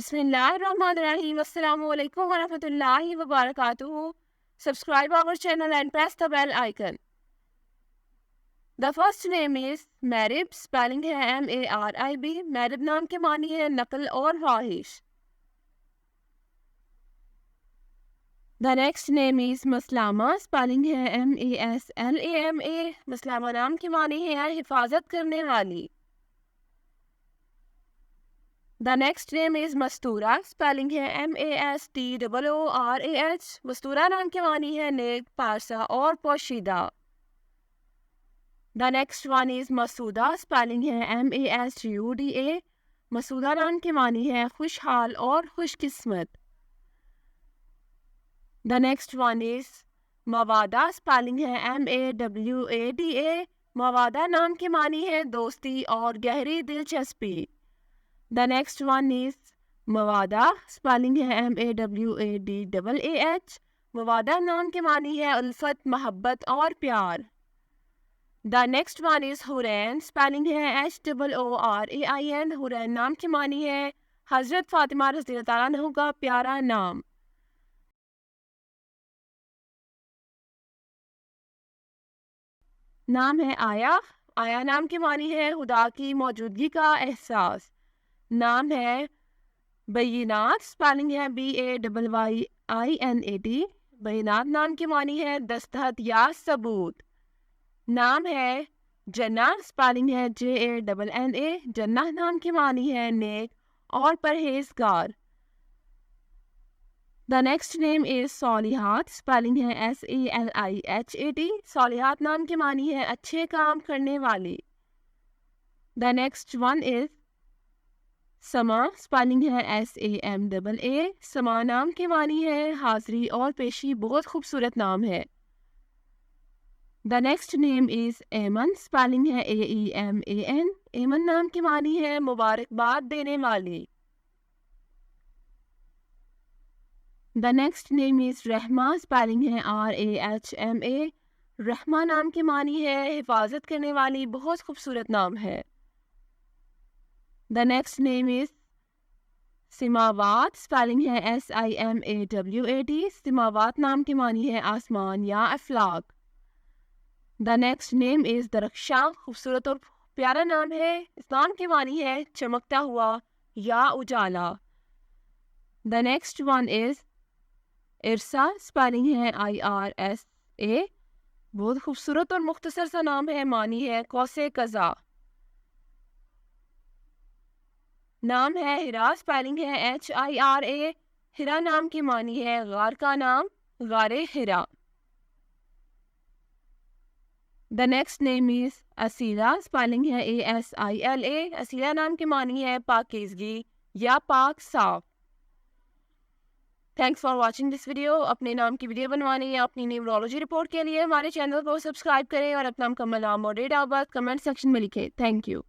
Bismillahirrahmanirrahim. Assalamu alaikum wa rahmatullahi wa barakatuhu. Subscribe our channel and press the bell icon. The first name is Marib, spelling है M-A-R-I-B. Marib नाम के मानी है नकल और ख्वाहिश. The next name is Maslama, spelling है M-A-S-L-A-M-A. Maslama नाम की मानी है हिफाजत करने वाली. The next name is Mastura, spelling है M-A-S-T-O-O-R-A-H. मस्तूरा नाम की मानी है नेक, पारसा और पोशीदा. The next one is Masuda, spelling है M-A-S-U-D-A. मसूदा नाम की मानी है खुशहाल और खुशकिस्मत. The next one is Mawada, spelling है M-A-W-A-D-A. मवादा नाम की मानी है दोस्ती और गहरी दिलचस्पी. The next one is Mawada, spelling है M-A-W-A-D-A-H. मवादा नाम की मानी है उल्फत, मोहब्बत और प्यार. The next one is Hurain, spelling है H-O-O-R-A-I-N. Hurain नाम की मानी है हजरत फातिमा रज़ियल्लाहु ताला अन्हा का प्यारा नाम. नाम है आया. आया नाम की मानी है खुदा की मौजूदगी का एहसास. नाम है बैनात, स्पेलिंग है B-A-Y-I-N-A-T. बैनात नाम की मानी है दस्तखत या सबूत. नाम है जन्ना, स्पेलिंग है J-A-N-N-A. जन्ना नाम की मानी है नेक और परहेजगार. The next name is Solihat, spelling है S-A-L-I-H-A-T. Solihat नाम की मानी है अच्छे काम करने वाली. The next one is समा, स्पेलिंग है S-A-M-A-A. समा नाम की मानी है हाज़री और पेशी. बहुत खूबसूरत नाम है. The next name is एमन, स्पेलिंग है A-E-M-A-N. एमन नाम की मानी है मुबारकबाद देने वाली. The next name is Rahma, spelling है R-A-H-M-A. रहमा नाम की मानी है हिफाजत करने वाली. बहुत खूबसूरत नाम है. The next name is Simawat, spelling है S-I-M-A-W-A-T. सिमावात नाम की मानी है आसमान या अफलाक. The next name is Darakhshan. खूबसूरत और प्यारा नाम है. इस नाम की मानी है चमकता हुआ या उजाला. The next one is इरसा, spelling है I-R-S-A. बहुत खूबसूरत और मुख्तसर सा नाम है. मानी है कौसे कज़ा. नाम है हिरा, स्पेलिंग है H-I-R-A. हिरा नाम की मानी है गार का नाम, गारे हिरा. The next name is असीला, spelling है A-S-I-L-A. असीला नाम की मानी है पाकीज़गी या पाक साफ. Thanks for watching this video. अपने नाम की वीडियो बनवाने या अपनी न्यूमरोलॉजी रिपोर्ट के लिए हमारे चैनल को सब्सक्राइब करें और अपना मुकम्मल नाम और date of birth comment section में लिखें. Thank you.